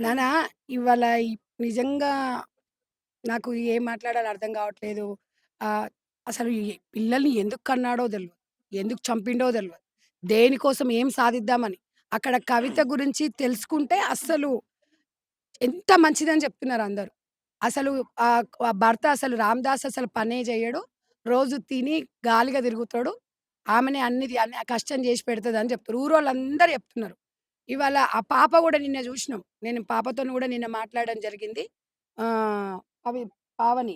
నాన్న ఇవాళ నిజంగా నాకు ఏం మాట్లాడాలో అర్థం కావట్లేదు. ఆహ్, అసలు పిల్లల్ని ఎందుకు కన్నాడో తెలవదు. ఎందుకు చంపిండో తెలవదు. దేనికోసం ఏం సాధిద్దామని. అక్కడ కవిత గురించి తెలుసుకుంటే అస్సలు ఎంత మంచిదని చెప్తున్నారు అందరూ. అసలు ఆ భర్త అసలు 'రామ్‌దాస్' అసలు పనే జేయడు. రోజు తిని గాలిగా తిరుగుతాడు. ఆమెనే అన్ని కష్టం జేసి పెడతదని చెప్తారు. ఊరోళ్ళందరూ చెప్తున్నారు. ఇవాళ ఆ పాప గూడా నిన్న జూషినాం. నేను పాపతోని గూడా నిన్న మాట్లాడడం జరిగింది. ఆహ్, అవి పావని.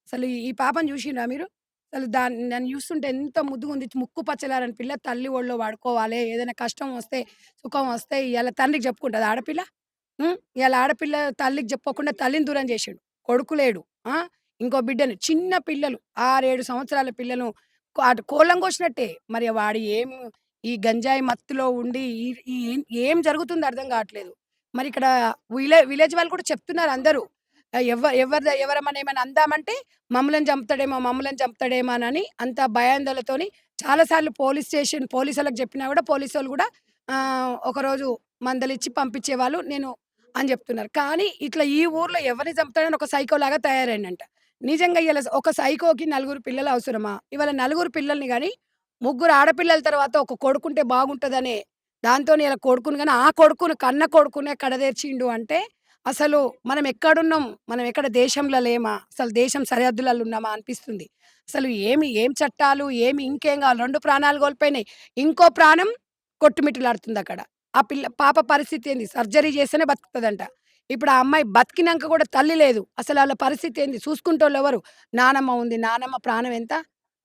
అసలు ఈ పాపని జూషిండ్రా మీరు? అసలు నన్ను జూస్తుంటే ఎంత ముద్దుగుంది. ముక్కు పచ్చలారని పిల్ల తల్లి ఒళ్ళో పడుకోవాలే. ఏదైనా కష్టం వస్తే, సుఖం వస్తే ఇయాల తండ్రికి చెప్పుకుంటదా ఆడపిల్ల? హ్మ్. ఇయాల ఆడపిల్ల తల్లికి జెప్పకుండా తల్లిని దూరం జేషిండు. కొడుకు లేడు. ఆ! ఇంకో బిడ్డని చిన్న పిల్లలు 6, 7 సంవత్సరాల పిల్లను అటు కోళ్ళను కోసినట్టే. మరి వాడు ఈ గంజాయి మత్తులో ఉండి ఈ ఈ ఏం ఏం జరుగుతుందో అర్థం గావట్లేదు. మరిక్కడ విలేజ్ వాళ్ళు కూడా చెప్తున్నారు అందరూ. ఎవరమన్నా ఏమన్నా అందామంటే మమ్మల్ని చంపుతాడేమోనని అంత భయాందోళనతోని చాలా సార్లు పోలీసోళ్ళకి జెప్పినా గూడా పోలీసోళ్ళు గూడా ఒకరోజు మందలిచ్చి పంపించేవాళ్ళు. అని జెప్తున్నారు. కానీ ఇట్లా ఈ ఊర్లో ఎవరిని చంపుతాడని ఒక సైకోలాగా తయారైండంట. నిజంగా ఇయాల ఒక సైకోకి నలుగురు పిల్లలు అవసరమా? ఇవాళ నలుగురు పిల్లల్ని గాని, ముగ్గురు ఆడపిల్లల తర్వాత ఒక కొడుకుంటే బాగుంటదనే దాంతోని ఇలా కొడుకుని గాని, ఆ కొడుకుని కన్న కొడుకునే కడతేర్చిండు అంటే, అసలు మనం ఎక్కడున్నాం? మనం ఎక్కడ దేశంలో లేమా? అసలు దేశం సరిహద్దులలో ఉన్నామా అనిపిస్తుంది. అసలు ఏం చట్టాలు, ఇంకేం గావాలి 2 ప్రాణాలు కోల్పోయినాయి. ఇంకో ప్రాణం కొట్టుమిట్టాడుతుందక్కడ. పాప పరిస్థితి ఏంది? సర్జరీ చేస్తేనే బతుకుతదంట. ఇప్పుడు ఆ అమ్మాయి బతికినంక గూడా తల్లి లేదు. అసలు ఆళ్ళ పరిస్థితి ఏంది? చూసుకుంటోళ్ళెవరు? నానమ్మ ఉంది. నానమ్మ ప్రాణం ఎంత?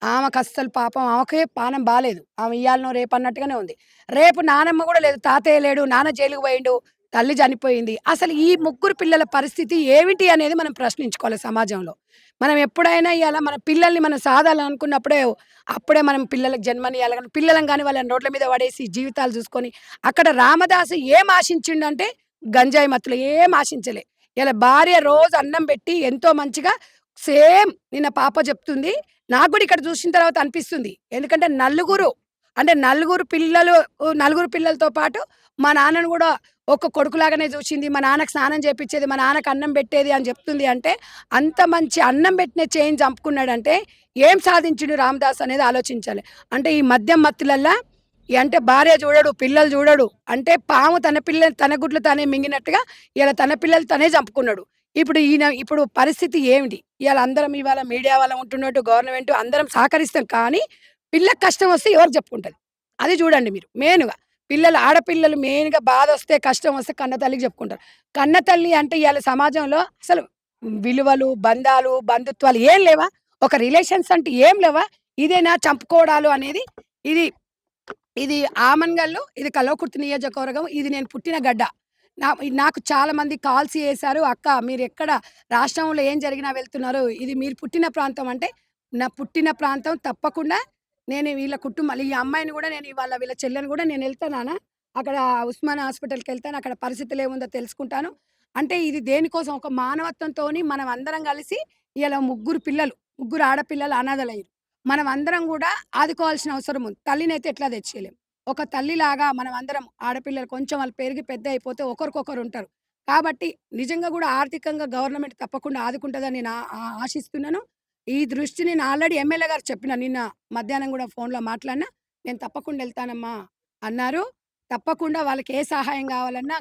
ఆమెకస్సలు పాపం ఆమెకే పానం బాలేదు. ఆమె ఇయ్యాలనో రేపన్నట్టుగానే ఉంది. రేపు నానమ్మ గూడా లేదు. తాతయ్య లేడు. నాన్న జైలుకి పోయిండు. తల్లి చనిపోయింది. అసలు ఈ ముగ్గురు పిల్లల పరిస్థితి ఏమిటి అనేది మనం ప్రశ్నించుకోవాలి సమాజంలో. మనం ఎప్పుడైనా ఇయాల మన పిల్లల్ని మనం సాదాలనుకున్నప్పుడే అప్పుడే మనం పిల్లలకి జన్మనియ్యాలి గాని పిల్లలను గాని వాళ్ళని రోడ్ల మీద పడేసి జీవితాలు చూసుకొని అక్కడ రామదాసు ఏం ఆశించిండంటే గంజాయి మత్తులో ఏం ఆశించలే. ఇలా భార్య రోజు అన్నం పెట్టి ఎంతో మంచిగా సేమ్ నిన్న పాప చెప్తుంది. నాకు గూడా ఇక్కడ చూసిన తర్వాత అనిపిస్తుంది. ఎందుకంటే నలుగురు పిల్లలు నలుగురు పిల్లలతో పాటు మా నాన్నను గూడా ఒక కొడుకులాగానే చూసింది. మా నాన్నకి స్నానం చేపిచ్చేది, మా నాన్నకి అన్నం పెట్టేది అని చెప్తుంది అంటే, అంత మంచి అన్నం పెట్టిన చేయిని చంపుకున్నాడంటే ఏం సాధించిండు రామదాస్ అనేది ఆలోచించాలి. అంటే ఈ మద్యం మత్తులల్ల అంటే భార్య చూడడు, పిల్లలు చూడడు. అంటే పాము తన గుడ్లు తానే మింగినట్టుగా ఇయాల తన పిల్లలు తనే చంపుకున్నాడు. ఇప్పుడు పరిస్థితి ఏమిటి? ఇవాళ మీడియా వాళ్ళం ఉంటున్నట్టు గవర్నమెంట్ అందరం సహకరిస్తాం. కానీ పిల్లకి కష్టం వస్తే ఎవరికి చెప్పుకుంటది? అది చూడండి మీరు మెయిన్‌గా. ఆడపిల్లలు మెయిన్‌గా బాధొస్తే, కష్టం వస్తే కన్న తల్లికి చెప్పుకుంటారు. కన్న తల్లి అంటే ఇయాల సమాజంలో అసలు విలువలు, బంధాలు, బంధుత్వాలు ఏం లేవా? ఒక రిలేషన్స్ అంటే ఏం లేవా? ఇదేనా చంపుకోవడాలు అనేది? ఇది ఇది ఆమన్గల్లు, ఇది కల్వకుర్తి నియోజకవర్గం. ఇది నేను పుట్టిన గడ్డ. నాకు చాలా మంది కాల్స్ చేశారు. "అక్క మీరెక్కడ రాష్ట్రంలో ఏం జరిగినా వెళ్తున్నారు. ఇది మీరు పుట్టిన ప్రాంతం" అంటే, నా పుట్టిన ప్రాంతం తప్పకుండా నేను వీళ్ళ కుటుంబాలు ఈ అమ్మాయిని గూడా నేను ఇవాళ వీళ్ళ చెల్లెని గూడా నేనెళ్తా నాన్న. అక్కడ ఉస్మానియా హాస్పిటల్‌కెళ్తాను. అక్కడ పరిస్థితులు ఏముందో తెలుసుకుంటాను. అంటే ఇది దేనికోసం ఒక మానవత్వంతోని మనం అందరం కలిసి ఇయాల ముగ్గురు ఆడపిల్లలు అనాథలయ్యిర్రు. మనమందరం గూడా ఆదుకోవాల్సిన అవసరం ఉంది. తల్లినైతే ఎట్లా తెచ్చేయలేం. ఒక తల్లిలాగా మనమందరం ఆడపిల్లలు కొంచెం వాళ్ళు పెరిగి పెద్దయిపోతే ఒకరికొకరుంటారు. కాబట్టి నిజంగా గూడా ఆర్థికంగా గవర్నమెంట్ తప్పకుండా ఆదుకుంటదని నేను ఆశిస్తున్నాను. ఈ దృష్టి నేను ఆల్రెడీ ఎమ్మెల్యే గారికి చెప్పిన. నిన్న మధ్యాహ్నం గూడా ఫోన్‌లో మాట్లాడినా. "నేను తప్పకుండా ఎళ్తానమ్మా" అన్నారు. తప్పకుండా వాళ్ళకి ఏ సహాయం గావాలన్నా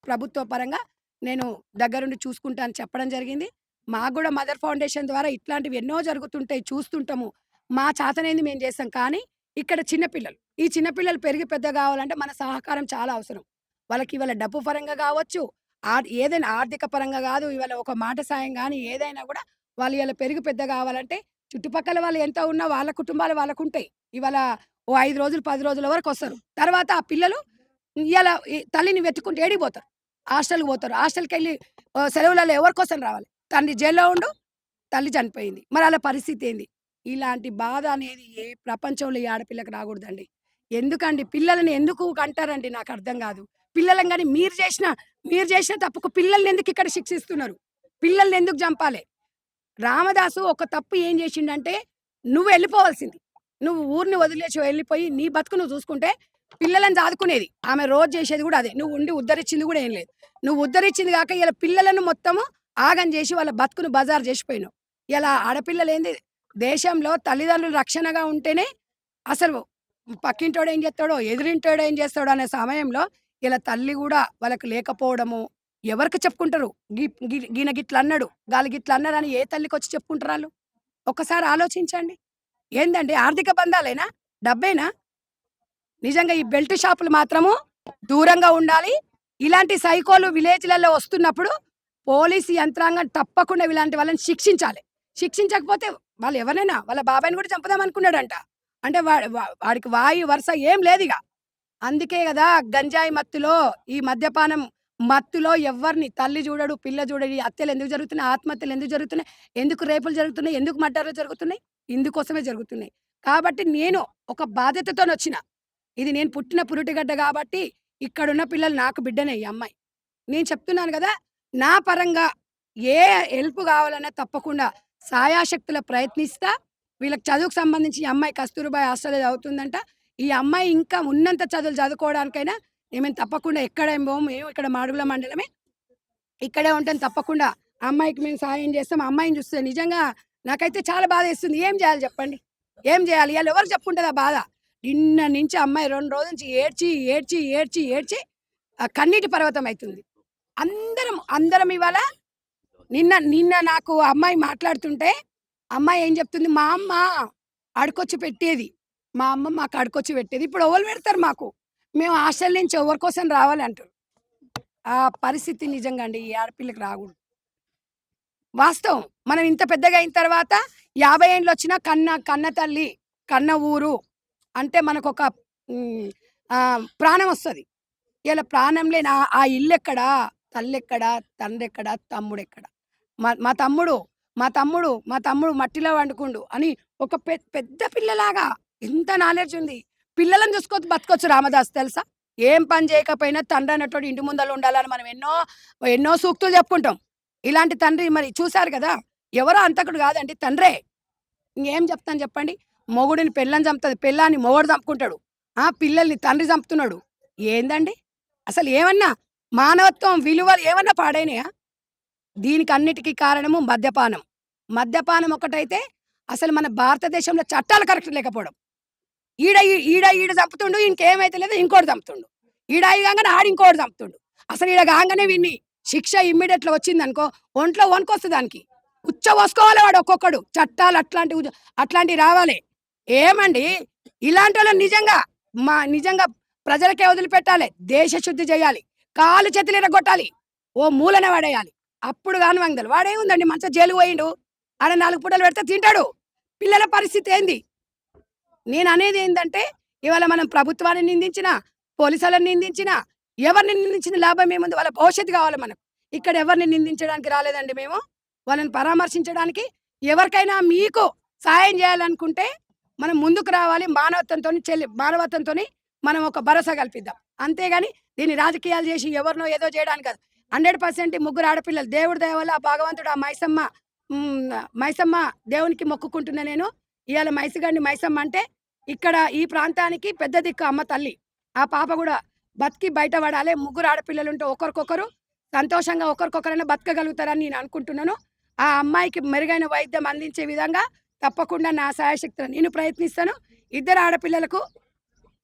ప్రభుత్వ పరంగా నేను దగ్గరుండి చూసుకుంటా అని చెప్పడం జరిగింది. మాకు గూడా మదర్ ఫౌండేషన్ ద్వారా ఇట్లాంటివి ఎన్నో జరుగుతుంటాయి. చూస్తుంటాము. మా చేతనైంది మేము చేస్తాం. కానీ ఇక్కడ ఈ చిన్న పిల్లలు పెరిగి పెద్ద గావాలంటే మన సహకారం చాలా అవసరం. వాళ్ళకి ఇవాళ డబ్బు పరంగా గావచ్చు, ఏదైనా ఆర్థిక పరంగా గాదు, ఇవాళ ఒక మాట సాయం గాని ఏదైనా గూడా వాళ్ళు ఇయాల పెరిగి పెద్ద గావాలంటే చుట్టుపక్కల వాళ్ళు ఎంత ఉన్నా వాళ్ళ కుటుంబాలు వాళ్ళకుంటాయి. ఇవాళ ఓ 5 రోజులు, 10 రోజుల వరకొస్తారు. తర్వాత ఆ పిల్లలు ఇయాల తల్లిని వెతుక్కుంటూ ఏడికి బోతారు? హాస్టల్‌కి బోతారు. హాస్టల్‌కెళ్ళి సెలవులలో ఎవరి కోసం రావాలి? తండ్రి జైల్‌లో ఉండు, తల్లి చనిపోయింది. మరి ఆళ్ళ పరిస్థితేంది? ఇలాంటి బాధ అనేది ఏ ప్రపంచంలో ఏ ఆడపిల్లకి రాగూడదండి. ఎందుకండి? పిల్లలని ఎందుకు కంటారండి నాకర్థం గాదు. పిల్లలని గాని మీరు జేసిన తప్పుకు పిల్లలనెందుకు ఇక్కడ శిక్షిస్తున్నారు? పిల్లలనెందుకు జంపాలే? రామదాసు ఒక తప్పు ఏం జేషిండంటే, నువ్వెళ్ళిపోవాల్సింది. నువ్వు ఊరిని వదిలేసి వెళ్ళిపోయి, నీ బతుకు నువ్వు జూసుకుంటే, పిల్లలని సాదుకునేది. ఆమె రోజు చేసేది గూడా అదే. నువ్వు ఉండి ఉద్ధరించింది గూడా ఏం లేదు. నువ్వు ఉద్ధరించింది గాక ఇలా పిల్లలను మొత్తము ఆగం జేసి వాళ్ళ బతుకును బజారు జేసిపోయినావు. ఇలా ఆడపిల్లలేంది దేశంలో తల్లిదండ్రులు రక్షణగా ఉంటేనే అసలు పక్కింటోడు ఏం జేత్తాడో, ఎదురింటోడు ఏం జేస్తాడో అనే సమయంలో ఇలా తల్లి గూడా వాళ్ళకి లేకపోవడము, ఎవరికి చెప్పుకుంటారు? గి గి గీన గిట్లన్నాడు, గాళ్ళు గిట్లన్నారని ఏ తల్లికొచ్చి చెప్పుకుంటారాళ్ళు? ఒక్కసారి ఆలోచించండి. ఏందండి ఆర్థిక బంధాలేనా? డబ్బేనా? నిజంగా ఈ బెల్ట్ షాపులు మాత్రము దూరంగా ఉండాలి. ఇలాంటి సైకోలు విలేజ్‌లలో వస్తున్నప్పుడు పోలీసు యంత్రాంగం తప్పకుండా ఇలాంటి వాళ్ళని శిక్షించాలి. శిక్షించకపోతే వాళ్ళు ఎవరినైనా వాళ్ళ బాబాయిని కూడా చంపుదాం అనుకున్నాడంట. అంటే వాడికి వాయి వరుస ఏం లేదిగ. అందుకే గదా! గంజాయి మత్తులో, ఈ మద్యపానం మత్తులో ఎవ్వరిని తల్లి జూడడు, పిల్ల జూడడు. ఈ హత్యలెందుకు జరుగుతున్నాయి? ఆత్మహత్యలెందుకు జరుగుతున్నాయి? ఎందుకు రేపులు జరుగుతున్నాయి? ఎందుకు మర్డర్‌లు జరుగుతున్నాయి? ఇందుకోసమే జరుగుతున్నాయి. కాబట్టి నేను ఒక బాధ్యతతోనొచ్చిన. ఇది నేను పుట్టిన పురిటిగడ్డ గాబట్టి, ఇక్కడున్న పిల్లలు నాకు బిడ్డనే ఈ అమ్మాయి. నేను చెప్తున్నాను గదా! నా పరంగా ఏ హెల్ప్ గావాలన్నా తప్పకుండా సాయశక్తుల ప్రయత్నిస్తా. వీళ్ళకి చదువుకు సంబంధించి ఈ అమ్మాయి కస్తూరిబా హాస్టల్‌లో చదువుతుందంట. ఈ అమ్మాయి ఇంకా ఉన్నంత చదువులు చదువుకోవడానికైనా మేము తప్పకుండా ఎక్కడేం పోము. మేము ఇక్కడ మాడుగుల మండలమే. ఇక్కడే ఉంటాం తప్పకుండా. ఆ అమ్మాయికి మేము సహాయం చేస్తాం. ఆ అమ్మాయిని చూస్తే నిజంగా నాకైతే చాలా బాధేస్తుంది. ఏం జేయాలి జెప్పండి? ఏం జేయాలి? ఇయాల ఎవరికి చెప్పుకుంటది ఆ బాధ? నిన్న నుంచి అమ్మాయి 2 రోజుల నుంచి ఏడ్చి, ఏడ్చి, ఏడ్చి, ఏడ్చి కన్నీటి పర్వతం అయితుంది. అందరం ఇవాళ నిన్న నిన్న నాకు ఆ అమ్మాయి మాట్లాడుతుంటే, అమ్మాయి ఏం చెప్తుంది, "మా అమ్మ అడుకొచ్చి పెట్టేది. మా అమ్మ మాకు అడుకొచ్చి పెట్టేది. ఇప్పుడు ఎవలు పెడతారు మాకు? మేము హాస్టల్ నుంచి ఎవరి కోసం రావాలి" అంటారు. ఆ పరిస్థితి నిజంగా అండి ఈ ఆడపిల్లకి రాకూడదు. వాస్తవం. మనం ఇంత పెద్దగా అయిన తర్వాత 50 ఏండ్లొచ్చినా కన్న తల్లి, కన్న ఊరు అంటే మనకొక ప్రాణమొస్తది. ఇలా ప్రాణం లేని ఆ ఇల్లెక్కడా? తల్లెక్కడా? తండ్రెక్కడా? తమ్ముడెక్కడ? మా మా తమ్ముడు, మా తమ్ముడు మట్టిలో పండుకుండు అని ఒక పెద్ద పిల్లలాగా ఎంత నాలెడ్జ్ ఉంది. పిల్లలని చూసుకొని బతకొచ్చు రామదాస్ తెలుసా? ఏం పని చేయకపోయినా తండ్రనేటోడు ఇంటి ముందల ఉండాలని మనం ఎన్నో సూక్తులు చెప్పుకుంటాం. ఇలాంటి తండ్రి మరి చూసారు గదా! ఎవరో అంతకుడు గాదండి తండ్రే. ఇంగేం జెప్తాను జెప్పండి? మొగుడిని పెళ్ళాం చంపుతది. పెళ్ళాన్ని మొగుడు చంపుకుంటాడు. పిల్లల్ని తండ్రి చంపుతున్నాడు. ఏందండి? అసలు ఏమన్నా మానవత్వం, విలువలు ఏమన్నా పాడైనయా? దీనికన్నిటికి కారణము మద్యపానం. మద్యపానం ఒకటైతే అసలు మన భారతదేశంలో చట్టాలు కరెక్ట్ లేకపోవడం. ఈడ చంపుతుండు. ఇంకేమైతలేదు ఇంకోటి చంపుతుండు. ఈడ అయ్యంగానే ఆడింకోటి చంపుతుండు. అసలు ఈడ గాంగానే వీడిని శిక్ష ఇమ్మీడియేట్‌లో వచ్చిందనుకో ఒంట్లో వణుకొస్తది దానికి. ఉచ్చబోసుకోవాలి వాడు ఒక్కొక్కడు. చట్టాలు అట్లాంటివి రావాలి. ఏమండి ఇలాంటోళ్ళని నిజంగా ప్రజలకే వదిలిపెట్టాలి. దేశ శుద్ధి చేయాలి. కాళ్ళు చేతులు ఇరగ్గొట్టాలి. ఓ మూలన పడేయాలి. అప్పుడు గాని వంగదు. వాడేముందండి మంచిగా జైలుకి పోయిండు. ఆడ 4 పూటలు పెడితే తింటాడు. పిల్లల పరిస్థితి ఏంది? నేననేదేందంటే, ఇవాళ మనం ప్రభుత్వాన్ని నిందించినా, పోలీసోళ్ళని నిందించినా, ఎవరిని నిందించిన లాభమేముంది? వాళ్ళ భవిష్యత్తు గావాలి మనకు. ఇక్కడ ఎవరిని నిందించడానికి రాలేదండి మేము. వాళ్ళని పరామర్శించడానికి ఎవరికైనా మీకు సహాయం జేయాలనుకుంటే, మనం ముందుకు రావాలి. మానవత్వంతోని మనం ఒక భరోసా కల్పిద్దాం. అంతేగాని దీన్ని రాజకీయాలు జేసి ఎవరినో ఏదో జేయడానికి కాదు. 100% ముగ్గురు ఆడపిల్లలు. దేవుడి దయ వల్ల ఆ భగవంతుడు ఆ మైసమ్మ దేవునికి మొక్కుకుంటున్నా నేను. ఇయాల మైసమ్మ అంటే ఇక్కడ ఈ ప్రాంతానికి పెద్ద దిక్కు అమ్మ తల్లి. ఆ పాప గూడా బతికి బయట పడాలి. ముగ్గురు ఆడపిల్లలుంటే ఒకరికొకరు సంతోషంగా ఒకరికొకరైనా బతకగలుగుతారని నేను అనుకుంటున్నాను. ఆ అమ్మాయికి మెరుగైన వైద్యం అందించే విధంగా తప్పకుండా నా శాయశక్తులా నేను ప్రయత్నిస్తాను. ఇద్దరు ఆడపిల్లలకు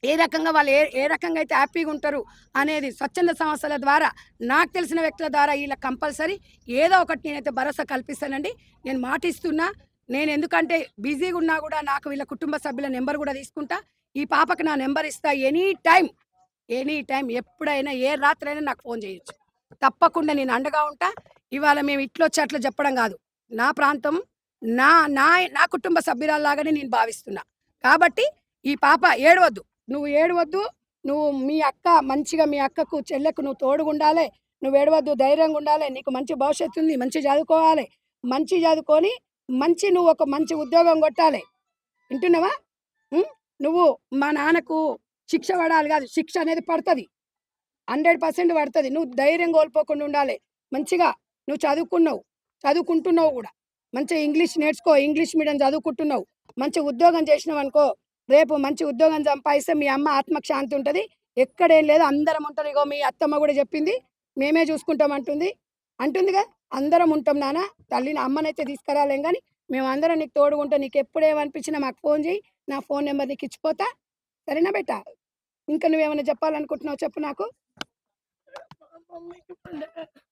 ఏ రకంగా వాళ్ళు ఏ రకంగా అయితే హ్యాపీగుంటరు అనేది స్వచ్ఛంద సంస్థల ద్వారా, నాకు తెలిసిన వ్యక్తుల ద్వారా ఈళ్ళకి కంపల్సరీ ఏదో ఒకటి నేనైతే భరోసా కల్పిస్తానండి. నేను మాటిస్తున్నా. నేనెందుకంటే బిజీగున్నా గూడా నాకు వీళ్ళ కుటుంబ సభ్యుల నంబర్ గూడా తీసుకుంటా. ఈ పాపకి నా నంబర్ ఇస్తా. ఎనీ టైమ్ ఎప్పుడైనా ఏ రాత్రైనా నాకు ఫోను జేయొచ్చు. తప్పకుండా నేను అండగా ఉంటా. ఇవాళ మేము ఇట్లొచ్చి అట్లా చెప్పడం గాదు. నా ప్రాంతం నా నా నా కుటుంబ సభ్యురాల్లాగానే నేను భావిస్తున్నా. కాబట్టి ఈ పాప ఏడవద్దు. నువ్వు ఏడవద్దు. నువ్వు మీ అక్కకు, చెల్లెకు నువ్వు తోడుగుండాలే. నువ్వేడవద్దు. ధైర్యంగుండాలే. నీకు మంచి భవిష్యత్తుంది. మంచిగా చదువుకోవాలే. మంచిగా చదువుకొని నువ్వు ఒక మంచి ఉద్యోగం కొట్టాలే. వింటున్నావా? హ్మ్. నువ్వు మా నాన్నకు శిక్ష పడాలి గాదు. శిక్ష అనేది పడతది. 100% పడతది. నువ్వు ధైర్యం కోల్పోకుండా ఉండాలే. మంచిగా నువ్వు చదువుకుంటున్నావు గూడా. మంచిగా ఇంగ్లీష్ నేర్చుకో. ఇంగ్లీష్ మీడియం చదువుకుంటున్నావు. మంచి ఉద్యోగం చేసినావనుకో రేపు మంచి ఉద్యోగం సంపాదిస్తే మీ అమ్మ ఆత్మకు శాంతి ఉంటది. ఎక్కడేం లేదు అందరం ఉంటాం. ఇగో మీ అత్తమ్మ గూడా జెప్పింది. మేమే జూసుకుంటాం అంటుంది. అంటుందిగా అందరం ఉంటాం నాన్న. తల్లిని అమ్మనైతే తీసుకురాలేం గానీ, మేమందరం నీకు తోడుగుంటాం. నీకెప్పుడేమనిపించినా మాకు ఫోను జెయి. నా ఫోను నంబర్ నీకిచ్చిపోతా. సరేనా బేటా? ఇంకా నువ్వేమన్నా జెప్పాలనుకుంటున్నావో చెప్పు నాకు. మా మమ్మీకి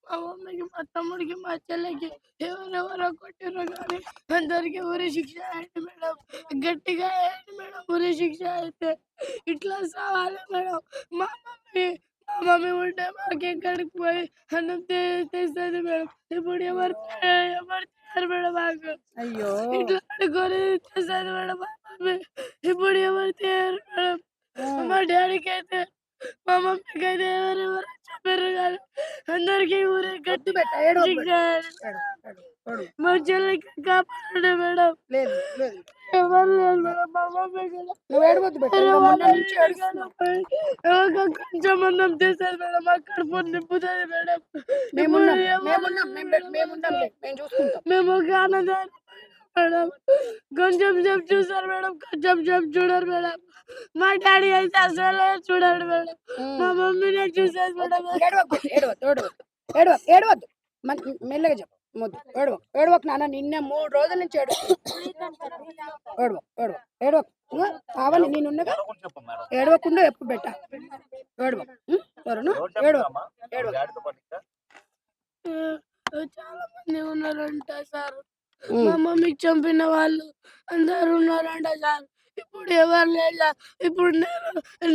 మా మమ్మీకి, మా తమ్ముడికి, మా చెల్లికి ఎవరెవరో కొట్టిర్రో కానీ అందరికి ఉరి శిక్ష అయింది మేడం. గట్టిగా అయింది మేడం ఉరి శిక్ష అయితే. ఇట్లా సావాలి మేడం. మా మమ్మీ మా మమ్మీ ఉంటే మాకెక్కడికి పోయి అన్నం తెస్తుంది మేడం. ఇప్పుడు ఎవరు తేరు మేడం మాకు. అయ్యో! ఇట్లా అనుకొని తెస్తుంది మేడం మా మమ్మీ. ఇప్పుడు ఎవరు తేరు మేడం. ఆ! మా డాడీకైతే మా మమ్మీకైతే ఎవరెవరో చెప్పారు కానీ అందరికీ ఊరే వద్దు గట్టిగా బేటా ఏడవకు శిక్ష బేటా. వేయాలి ఏడవకు, మేడం. ఏడవకు, ఏడవకు. మా చెల్లికి కాపాడండి మేడం. లేదు, లేదు. ఎవరు లేరు లేదు. మేడం. మా మమ్మీ కూడా నువ్వు ఏడవద్దు బేటా. వేరే ఇగో వాళ్ళ మొన్నటి నుంచి ఇంటికాడ ఏడుస్తున్నావు. పోయి కొంచెం అన్నం చేశారు మేడం. మా కడుపు నింపుతుంది మేడం. ఇప్పుడు మేమున్నాం. ఎవరు లేరు మేడం మాకు. మేముంటాంలే. మేము చూసుకుంటాం. మేము ఒక అన్నదానం మేడం. కొంచెం సేపు చూసారు మేడం. కొంచెం సేపు చూడరు మేడం. మా డాడీ అయితే అసలే చూడడు మేడం. మా హ్మ్. మమ్మీనే చూసేది వద్దు. మేడం. ఏడవకు బిడ్డ. ఏడవద్దు. ఏడవద్దు. ఏడవకు. ఏడవద్దు. మెల్లగా చెప్పు. మొద్దు. ఏడవకు. ఏడవకు నాన్న. నిన్న 3 రోజుల నుంచి ఏడుస్తున్నావు. ఏడవకు. ఏడవకు. ఏడవకు. ఇంగో పావని నేనున్నగా. ఏడవకుండా చెప్పు బేటా. ఏడవకు. సరేనా? ఏడవకు. ఏడవకు. చాలా మంది ఉన్నారంట సార్. మా హ్మ్. మమ్మీకి చంపిన వాళ్ళు అందరూ ఉన్నారంట సార్. ఇప్పుడు ఎవరు లేరు సార్. ఇప్పుడు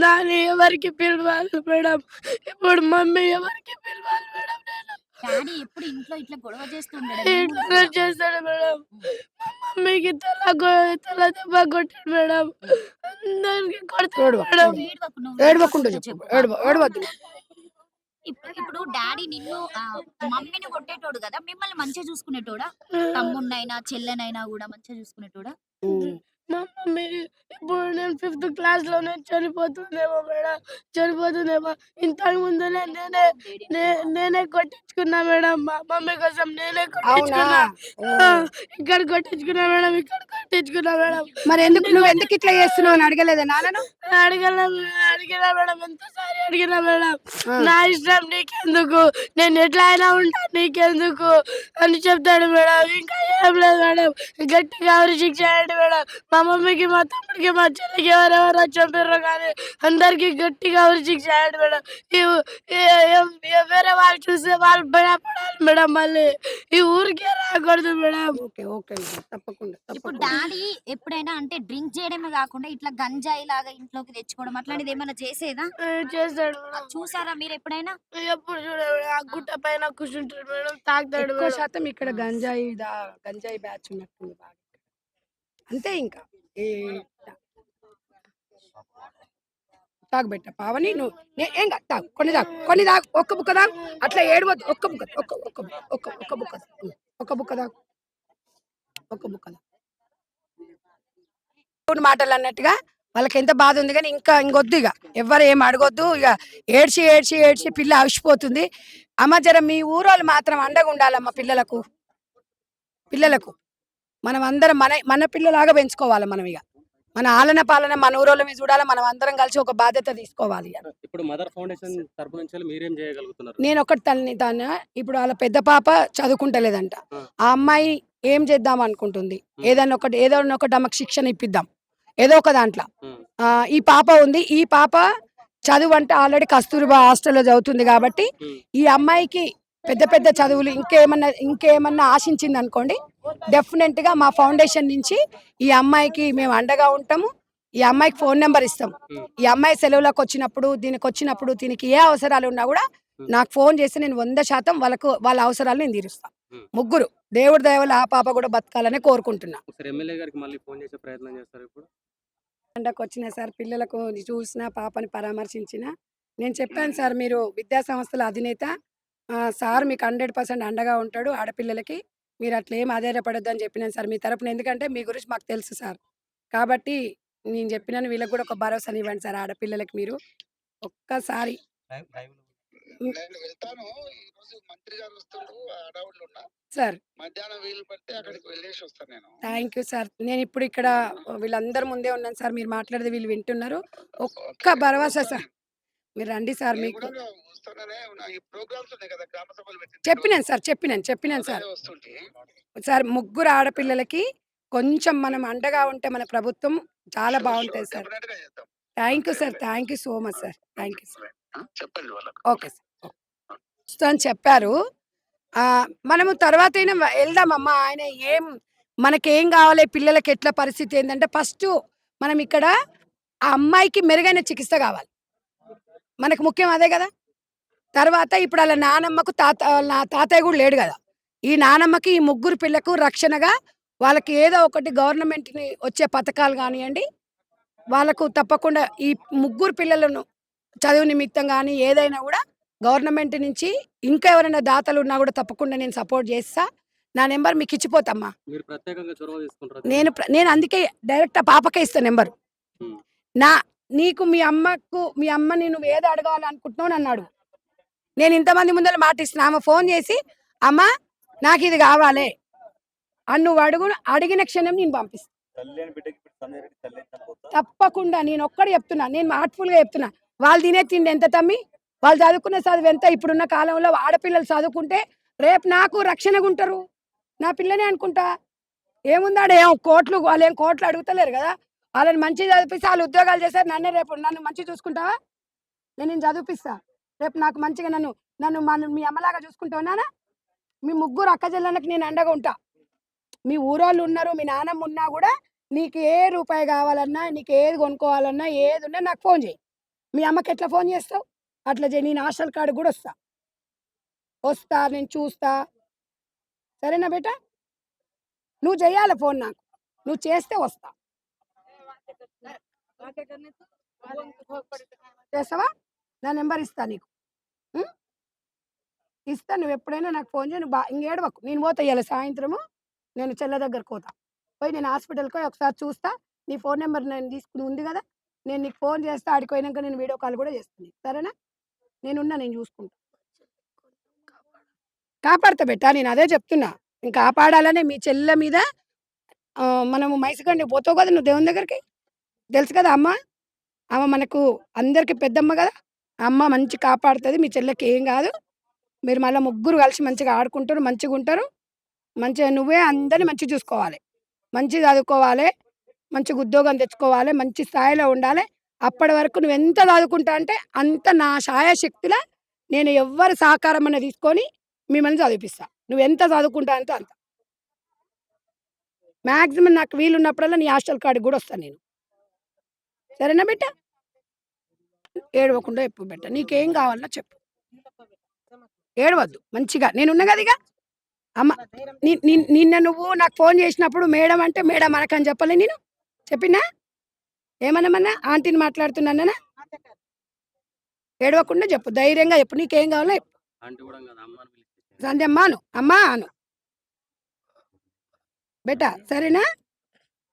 నాని ఎవరికి పిలవాలి మేడం. ఇప్పుడు మమ్మీ ఎవరికి పిలవాలి మేడం నేను. డాడీ ఎప్పుడు ఇంట్లో ఇట్లా గొడవ చేస్తూ ఉండడా మీ ముందు ఇట్లనే కూడా? చేస్తాడు మేడం. హ్మ్. మా మమ్మీకి తల దెబ్బ కొట్టాడు మేడం. అందరికి కొడతాడు ఏడవకు. మేడం. ఏడవకు. నువ్వు ఏడవకుండా ఏడవకుండా చెప్పు. చెప్పు బాబు. ఏడవద్దు. ఇప్పుడు డాడీ నిన్ను మమ్మీని కొట్టేటోడు గదా! మిమ్మల్ని మంచిగా చూసుకునేటోడా? తమ్ముడినైనా, చెల్లెనైనా గూడా మంచిగా చూసుకునేటోడా? హ్మ్. మా మమ్మీ ఇప్పుడు నేను 5థ్ క్లాస్‌లోనే చనిపోతుందేమో మేడం. చనిపోతుందేమో. ఇంతకు ముందునే నేనే కొట్టించుకున్నా మేడం. మా మమ్మీ కోసం నేనే అవునా? కొట్టించుకున్నా. ఆ! ఓహ్! ఇక్కడ కొట్టించుకున్నా మేడం. ఇక్కడ కొట్టించుకున్నా మేడం. మరెందుకు అన్ని నువ్వెందుకు ఇట్లా చేస్తున్నావు అని అడగలేదా నాన్నను? అడిగినా మేడం. ఎంతసారి అడిగినా మేడం. ఆ! నా ఇష్టం నీకెందుకు? నేను ఎట్లా అయినా ఉంటా నీకెందుకు? అని చెప్తాడు మేడం. ఇంకా ఏం లేదు మేడం. గట్టిగా ఉరి శిక్ష వేయండి మేడం. మా మమ్మీకి, మా తమ్ముడికి, మా చెల్లికి ఎవరెవరో చంపిర్రో కానీ అందరికి గట్టిగా ఉరి శిక్ష వేయండి మేడం. ఈ ఊ ఏ ఎం వేరే వాళ్ళు చూస్తే వాళ్ళు భయపడాలి మేడం మళ్ళీ. ఈ ఊరికే రాకూడదు మేడం. ఓకే. ఓకే అమ్మా. తప్పకుండా. ఇప్పుడు తప్పకుండా. డాడీ ఎప్పుడైనా అంటే డ్రింక్ చేయడమే గాకుండా ఇట్లా గంజాయి లాగా ఇంట్లోకి తెచ్చుకోవడం అట్లాంటిదేమన్నా చేసేదా? చేస్తాడు మేడం. చూసారా మీరెప్పుడైనా? ఎప్పుడు చూడడు. ఆ ఆ! గుట్ట పైన కూర్చుంటాడు మేడం. తాగుతాడు ఎక్కువ మేడం. శాతం ఇక్కడ ఆ! గంజాయి బ్యాచ్ ఉన్నట్టుంది బాగా. అంతే ఇంకా. ఈ తాగు బిడ్డ పావని నువ్వు ఏం కాదు తాగు. కొన్ని తాగు. కొన్ని తాగు. ఒక్క బుక్క తాగు. అట్లా ఏడవద్దు. ఒక్క బుక్క. ఒక్క ఒక్క ఒక్క ఒక్క బుక్క. ఒక్క బుక్క తాగు. ఒక్క బుక్క తాగు. దేవుడి మాటలన్నట్టుగా వాళ్ళకెంత బాధుంది గానీ ఇంకా ఇంకొద్దు ఇగ. ఎవ్వరు ఏం అడగొద్దు. ఇగ ఏడ్చి పిల్ల అలసిపోతుంది. అమ్మ జర మీ ఊరోళ్ళు మాత్రం అండగుండాలమ్మ పిల్లలకు. పిల్లలకు. మనమందరం మన మన పిల్లలాగా పెంచుకోవాలి మనమిగ. మన ఆలన పాలన మన ఊరోళ్ళమి చూడాల. మనం అందరం కలిసి ఒక బాధ్యత తీసుకోవాలి ఇగ. ఇప్పుడు మదర్ ఫౌండేషన్ తరపు నుంచెల్లి మీరేం జేయగలుగుతున్నారు? నేనొకటి ఇప్పుడు ఆళ్ళ పెద్ద పాప చదువుకుంటలేదంట. ఆ! ఆ అమ్మాయి ఏం చేద్దాం అనుకుంటుంది. హ్మ్. ఏదన్నా ఒకటి ఆమెకు శిక్షణ ఇప్పిద్దాం. ఏదో ఒక దాంట్ల. హ్మ్. ఈ పాప ఉంది. ఈ పాప చదువంటే ఆల్రెడీ కస్తూరిబా హాస్టల్‌లో చదువుతుంది కాబట్టి, హ్మ్. ఈ అమ్మాయికి పెద్ద పెద్ద చదువులు ఇంకేమన్నా ఆశించిందనుకోండి, డెఫినెట్‌గా మా ఫౌండేషన్ నుంచి ఈ అమ్మాయికి మేము అండగా ఉంటాము. ఈ అమ్మాయికి ఫోను నంబర్ ఇస్తాం. హ్మ్. ఈ అమ్మాయి సెలవులకొచ్చినప్పుడు, దీనికి ఏ అవసరాలున్నా గూడా హ్మ్. నాకు ఫోను చేసి నేను 100% వాళ్ళ అవసరాలు నేను తీరుస్తా. హ్మ్. ముగ్గురు. దేవుడి దయ వల్ల ఆ పాప గూడా బతకాలనే కోరుకుంటున్నా. ఒకసారి ఎమ్మెల్యే గారికి మళ్ళీ ఫోన్ చేసే ప్రయత్నం చేస్తారా ఇప్పుడు? పండగకొచ్చినా సార్ పిల్లలకు చూసినా, పాపని పరామర్శించినా, నేను చెప్పాను సార్ మీరు విద్యా సంస్థల అధినేత. సార్ మీకు 100% అండగా ఉంటాడు ఆడపిల్లలకి. మీరట్లేం ఆధారపడొద్దని చెప్పినాను సార్ మీ తరపున. ఎందుకంటే మీ గురించి మాకు తెలుసు సార్. కాబట్టి నేను చెప్పినాను వీళ్ళకి గూడా ఒక భరోసానివ్వండి సార్ ఆడపిల్లలకి మీరు. ఒక్కసారి నేను వెళ్తాను. ఈరోజు మంత్రి గారు వస్తుండ్రు. హడావుడిలో ఉన్నా. సార్. మధ్యాహ్నం వీలు పడితే అక్కడికి వెళ్ళేసి వస్తాను నేను. Thank you sir. నేనిప్పుడు ఇక్కడ వీళ్ళందరి ముందే ఉన్నాను సార్. మీరు మాట్లాడేది వీళ్ళు వింటున్నారు. ఒక్క ఓకే. భరవసా వస్తాను సార్. నేను. మీరు రండి సార్. నేను మీకు కూడా వస్తాననే ఉన్నా. ఈ ప్రోగ్రామ్స్ ఉన్నాయి కదా! గ్రామ సభలు పెట్టింది రోజు. చెప్పినాను సార్. చెప్పినాను అదే సార్. వస్తుంటి. సార్ ముగ్గురు ఆడపిల్లలకి కొంచెం మనం అండగా ఉంటే మన ప్రభుత్వం చాలా షూర్, షూర్. బావుంటది సార్. డెఫినెట్‌గా చేద్దాం. థ్యాంక్ యూ అంతే, సార్. అంతే. Thank you so much sir. Thank you sir. చెప్పండి వాళ్ళకు. Okay sir. అని చెప్పారు. మనము తర్వాతైనా ఎళ్దామమ్మా. ఆయన ఏం మనకేం గావాలి, పిల్లలకి ఎట్లా పరిస్థితి ఏందంటే ఫస్టు మనం ఇక్కడ ఆ అమ్మాయికి మెరుగైన చికిత్స గావాలి. మనకు ముఖ్యం అదే గదా! తర్వాత ఇప్పుడు ఆళ్ళ నానమ్మకు వాళ్ళ తాతయ్య గూడా లేడు గదా! ఈ నానమ్మకి ఈ ముగ్గురు పిల్లకు రక్షణగా వాళ్ళకి ఏదో ఒకటి గవర్నమెంట్‌ని వచ్చే పథకాలు గానియండి, వాళ్ళకు తప్పకుండా ఈ ముగ్గురు పిల్లలను చదువు నిమిత్తం గాని ఏదైనా గూడా గవర్నమెంట్ నుంచి ఇంకా ఎవరైనా దాతలున్నా గూడా తప్పకుండా నేను సపోర్ట్ చేస్తా. నా నంబర్ మీకిచ్చిపోతమ్మా. మీరు ప్రత్యేకంగా చొరవ తీసుకుంటారా? నేను అందుకే డైరెక్ట్ ఆ పాపకే ఇస్తా నంబరు. హ్మ్. నా నీకు మీ అమ్మని నువ్వేది అడగాలనుకుంటున్నావో నన్నడుగు. నేను ఇంతమంది ముందల మాటిస్తున్నా. ఆమె ఫోను చేసి, "అమ్మ నాకిది గావాలే" అని నువ్వు అడిగిన క్షణం నేను పంపిస్తా. తప్పకుండా నేనొక్కటి చెప్తున్నా. నేను హార్ట్‌ఫుల్‌గా చెప్తున్నా. వాళ్ళు తినే తిండి ఎంత తమ్మి? వాళ్ళు చదువుకున్న చదువెంత? ఇప్పుడున్న కాలంలో ఆడపిల్లలు చదువుకుంటే రేపు నాకు రక్షణగుంటరు. నా పిల్లనే అనుకుంటా. ఏముందాడ ఏం కోట్లు వాళ్ళేం కోట్లు అడుగుతలేరు గదా! వాళ్ళని మంచిగా చదివిపిస్తే ఆళ్ళు ఉద్యోగాలు చేస్తారు. నన్ను మంచిగా చూసుకుంటావా? నేను నిన్ను చదివిపిస్తా. రేపు నాకు మంచిగా మీ అమ్మలాగా చూసుకుంటావా నాన్న? మీ ముగ్గురు అక్కచెల్లెళ్ళకి నేను అండగా ఉంటా. మీ ఊరోళ్ళున్నారు, మీ నానమ్మ ఉన్నా గూడా నీకు ఏ రూపాయి గావాలన్నా, నీకు ఏది కొనుక్కోవాలన్నా, ఏదున్నా నాకు ఫోను జెయి. మీ అమ్మకెట్లా ఫోను జేస్తావు? అట్లా జెయి. నేను హాస్టల్ కాడికి గూడా వస్తా. నేను చూస్తా. సరేనా బేటా? నువ్వు జెయ్యాల ఫోను నాకు. నువ్వు చేస్తే వస్తా. చేస్తావా? నా నంబర్ ఇస్తా నీకు. హ్మ్. ఇస్తా. నువ్వెప్పుడైనా నాకు ఫోను జెయి. నువ్వు ఇంగేడవకు. నేను పోతా ఇయాల సాయంత్రము. నేను చెల్లె దగ్గరికి పోతా. పోయి నేను హాస్పిటల్‌కి పోయి ఒకసారి చూస్తా. నీ ఫోను నంబర్ నేను తీసుకుని ఉంది గదా! నేను నీకు ఫోను చేస్తా. ఆడికి పోయినంక నేను వీడియో కాల్ గూడా చేస్తా నీకు. సరేనా? నేను చూసుకుంటా. కాపాడతా బేటా. నేను అదే చెప్తున్నా. నేను కాపాడాలనే మీ చెల్లె మీద మనము మైసకండి పోతావు గదా! నువ్వు దేవుని దగ్గరికి. తెలుసు కదా అమ్మ. ఆమె మనకు అందరికి పెద్దమ్మ గదా! అమ్మ మంచి కాపాడుతది. మీ చెల్లెకి ఏం గాదు. మీరు మళ్ళా ముగ్గురు కలిసి మంచిగా ఆడుకుంటారు. మంచిగుంటారు. మంచిగా నువ్వే అందరిని మంచిగా చూసుకోవాలి. మంచిగా చదువుకోవాలే. మంచిగా ఉద్యోగం తెచ్చుకోవాలే. మంచి స్థాయిలో ఉండాలే. అప్పటి వరకు నువ్వెంత చదువుకుంటా అంటే అంత నా శాయశక్తులా నేను ఎవ్వరి సహకారమన్నా తీసుకొని మిమ్మల్ని చదివిపిస్తా. నువ్వెంత చదువుకుంటా అంటే అంత. మాక్సిమం నాకు వీలున్నప్పుడల్లా నీ హాస్టల్ కాడికి గూడా వస్తా నేను. సరేనా బిడ్డ? ఏడవకుండా చెప్పు బిడ్డ. నీకేం కావాలన్నా చెప్పు. ఏడవద్దు. మంచిగా నేనున్నా గదా ఇగ. అమ్మ నిన్న నువ్వు నాకు ఫోను చేసినప్పుడు మేడం అంటే మేడం అనకని చెప్పలే నేను? చెప్పినా? ఏమన్నామన్నా? ఆంటీని మాట్లాడుతున్నాననా? ఏడవకుండా చెప్పు. ధైర్యంగా చెప్పు. నీకేం కావాలో చెప్పు. ఆంటీ గూడా కాదు అమ్మ అని పిలిచి సంధ్యమ్మ అను. అమ్మా అను. బేటా సరేనా?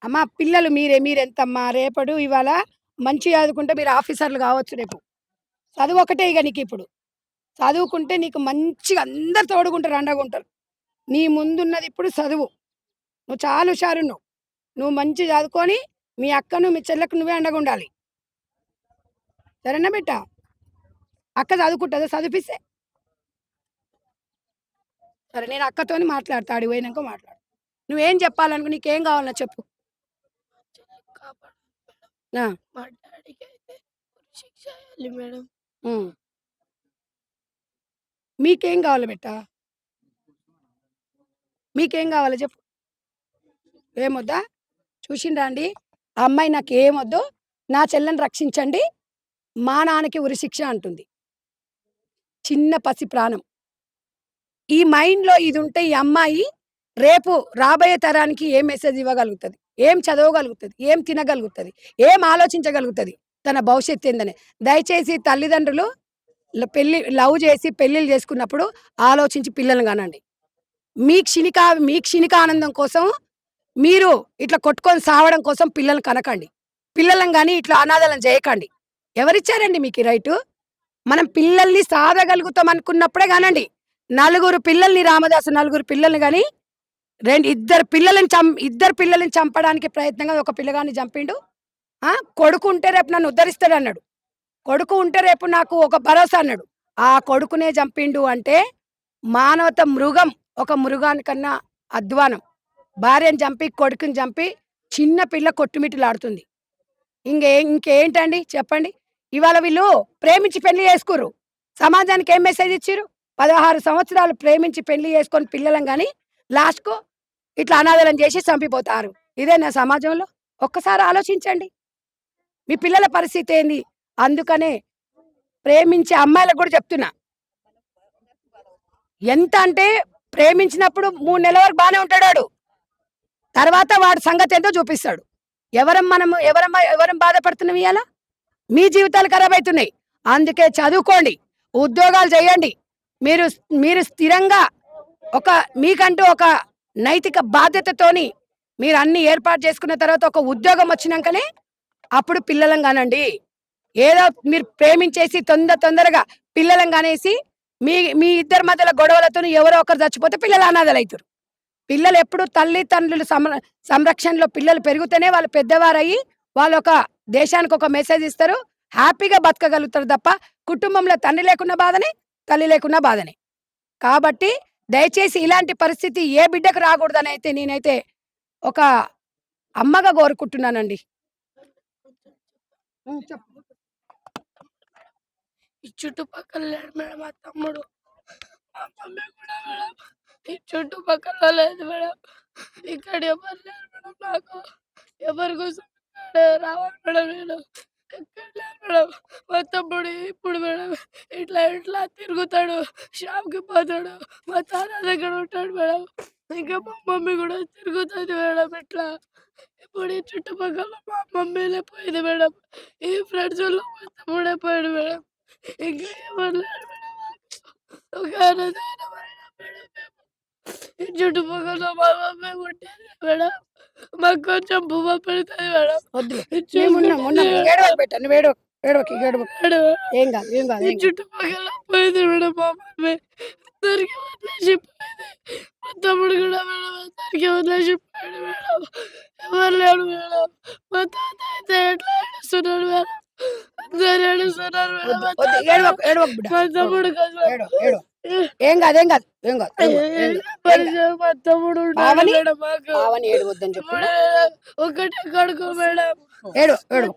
అమ్మ పిల్లలు మీరెంతమ్మా రేపడు ఇవాళ మంచిగా చదువుకుంటే మీరు ఆఫీసర్‌లు కావచ్చు రేపు. చదువొకటే ఇగ నీకిప్పుడు. చదువుకుంటే నీకు మంచిగా అందరు తోడుగుంటారు. అండగుంటారు. నీ ముందున్నది ఇప్పుడు చదువు. నువ్వు చాలా హుషారున్నావు. నువ్వు మంచిగా చదువుకొని మీ అక్కను, మీ చెల్లెకు నువ్వే అండగుండాలి. సరేనా బిడ్డా? అక్క చదువుకుంటదా చదివిపిస్తే? సరే నేను అక్కతోని మాట్లాడతా. ఆడికి పోయినంక మాట్లాడు. నువ్వేం చెప్పాలనుకో నీకేం కావాలో చెప్పు. కాపాడు. ఆ! మా డాడీకైతే శిక్ష ఎయ్యాలి మేడం. హ్మ్. మీకేం కావాలి బెట్టా? మీకేం కావాలో చెప్పు. ఏమొద్దా? చూసిండ్రా అండి? ఆ అమ్మాయి నాకేమొద్దు. నా చెల్లెని రక్షించండి. మా నాన్నకి ఉరిశిక్ష అంటుంది. చిన్న పసి ప్రాణం. ఈ మైండ్‌లో ఇదుంటే ఈ అమ్మాయి రేపు రాబోయే తరానికి ఏం మెసేజ్ ఇవ్వగలుగుతది? ఏం చదవగలుగుతది? ఏం తినగలుగుతది? ఏం ఆలోచించగలుగుతది? తన భవిష్యత్తేందని. దయచేసి తల్లిదండ్రులు లవ్ చేసి పెళ్ళిళ్ళు చేసుకున్నప్పుడు ఆలోచించి పిల్లల్ని కనండి. మీ క్షణికానందం కోసం మీరు ఇట్లా కొట్టుకొని సావడం కోసం పిల్లల్ని కనకండి. పిల్లలను గాని ఇట్లా అనాథలను చేయకండి. ఎవరిచ్చారండి మీకీ రైటు? మనం పిల్లల్ని సాధగలుగుతాం అనుకున్నప్పుడే కానండి. నలుగురు పిల్లల్ని రామదాసు నలుగురు పిల్లల్ని గాని ఇద్దరు పిల్లల్ని చంపడానికి ప్రయత్నంగా ఒక పిల్లగాడిని చంపిండు. కొడుకు ఉంటే రేపు నన్ను ఉద్ధరిస్తాడన్నాడు. కొడుకు ఉంటే రేపు నాకు ఒక భరోసా అన్నాడు. ఆ కొడుకునే చంపిండు అంటే మానవత మృగం. ఒక మృగానికన్నా అధ్వానం. భార్యను చంపి, కొడుకుని చంపి చిన్న పిల్ల కొట్టుమిట్టాడుతుంది. ఇంకేంటండి చెప్పండి. ఇవాళ వీళ్ళు ప్రేమించి పెళ్లి చేసుకుర్రు. సమాజానికి ఏం మెసేజ్ ఇచ్చిర్రు? 16 సంవత్సరాలు ప్రేమించి పెళ్లి చేసుకొని పిల్లలను గాని లాస్ట్‌కు ఇట్లా అనాథలను చేసి చంపిపోతారు. ఇదేనా సమాజంలో? ఒక్కసారి ఆలోచించండి. మీ పిల్లల పరిస్థితి ఏంది? అందుకనే ప్రేమించే అమ్మాయిలకు కూడా చెప్తున్నా. ఎంత అంటే ప్రేమించినప్పుడు 3 నెలల వరకు బానే ఉంటాడాడు. తర్వాత వాడి సంగతి ఏంటో చూపిస్తాడు. ఎవరం బాధపడుతున్నాం ఇయాల? మీ జీవితాలు ఖరాబ్ అవుతున్నాయి. అందుకే చదువుకోండి, ఉద్యోగాలు చేయండి. మీరు మీరు స్థిరంగా మీకంటూ ఒక నైతిక బాధ్యతతోని మీరు అన్ని ఏర్పాటు చేసుకున్న తర్వాత ఒక ఉద్యోగం వచ్చినాకనే అప్పుడు పిల్లలను కానండి. ఏదో మీరు ప్రేమించేసి తొందరగా పిల్లలను కానేసి మీ ఇద్దరి మధ్యలో గొడవలతో ఎవరో ఒకరు చచ్చిపోతే పిల్లలు అనాథలు అవుతారు. పిల్లలు ఎప్పుడు తల్లిదండ్రుల సంరక్షణలో పిల్లలు పెరిగితేనే వాళ్ళు పెద్దవారయ్యి వాళ్ళు ఒక దేశానికి ఒక మెసేజ్ ఇస్తారు. హ్యాపీగా బతకగలుగుతారు తప్ప కుటుంబంలో తండ్రి లేకున్న బాధనే, తల్లి లేకున్న బాధనే. కాబట్టి దయచేసి ఇలాంటి పరిస్థితి ఏ బిడ్డకు రాకూడదని అయితే నేనైతే ఒక అమ్మగా కోరుకుంటున్నానండి. చెప్పు. ఈ చుట్టుపక్కల లేడు మేడం మా తమ్ముడు. మా మమ్మీ కూడా మేడం ఈ చుట్టుపక్కల లేదు మేడం. ఇక్కడ ఎవరు లేరు మేడం నాకు. ఎవరి కోసం రావాలి మేడం నేను. ఎక్కడ లేరు మేడం. మా తమ్ముడు ఇప్పుడు మేడం ఇట్లా తిరుగుతాడు. షాప్‌కి పోతాడు. మా తాత దగ్గర ఉంటాడు మేడం. ఇంకా మా మమ్మీ కూడా తిరుగుతుంది మేడం ఇట్లా. ఇప్పుడు ఈ చుట్టుపక్కల మా మమ్మీనే పోయింది మేడం. ఈ ఫ్రెండ్స్‌లో మా తమ్ముడే పోయాడు మేడం. ఇంకా ఎవరు లేరు మేడం మాకు. ఒక అనాథలమైన మేడం మేము. ఈ చుట్టుపక్కల మా మమ్మీ పుట్టింది మేడం. మాకు కొంచెం బువ్వ పెడతది మేడం. వద్దులే. ఇది మేమున్నాం. చూసుకుంటది ఏడవకు బెట్ట. నువ్వు ఏడవకు. మేడం. ఏం కాదు. ఈ చుట్టుపక్కల పోయింది మేడం మా మమ్మీ. అందరికి వదిలేసి పోయింది. మా తమ్ముడు కూడా మేడం అందరికి వదిలేసి పోయాడు మేడం. ఎవరు లేరు మేడం. మా తాత అయితే ఎట్లా ఏడుస్తున్నాడు మేడం. అందరు ఏడుస్తున్నారు మేడం. మా తాత ఏడవకు బిడ్డ. మా తమ్ముడు కోసం ఏం కాదు. మా తమ్ముడు ఉన్నాడు పావని మేడం మాకు. ఏడవద్దని చెప్పు. ఒకటే కొడుకు మేడం. మా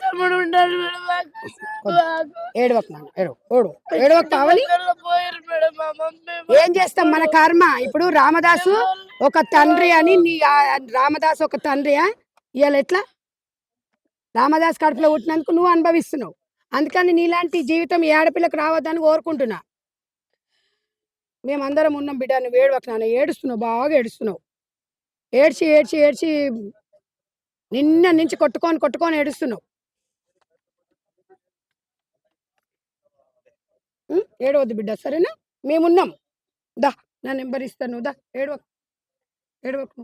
తమ్ముడు ఉన్నాడు మేడం మాకు. ఏడవకు పావని. చుట్టుపక్కల పోయారు మేడం మా మమ్మీ. ఏం చేస్తాం మన కర్మ. ఇప్పుడు రామదాసు ఒక తండ్రి అని రామదాసు ఒక తండ్రియా ఇవాళ ఎట్లా రామదాస్ కడుపులో పుట్టినందుకు నువ్వు అనుభవిస్తున్నావు. అందుకని నీలాంటి జీవితం ఈ ఆడపిల్లకు రావద్దని కోరుకుంటున్నా. మేమందరం ఉన్నాం బిడ్డ. నువ్వు ఏడవకు నాన్న. ఏడుస్తున్నావు, బాగా ఏడుస్తున్నావు. ఏడ్చి నిన్న నుంచి కొట్టుకొని ఏడుస్తున్నావు. ఏడవద్దు బిడ్డ, సరేనా? మేమున్నాం. దా, నా నెంబర్ ఇస్తాను. దా, ఏడవకు.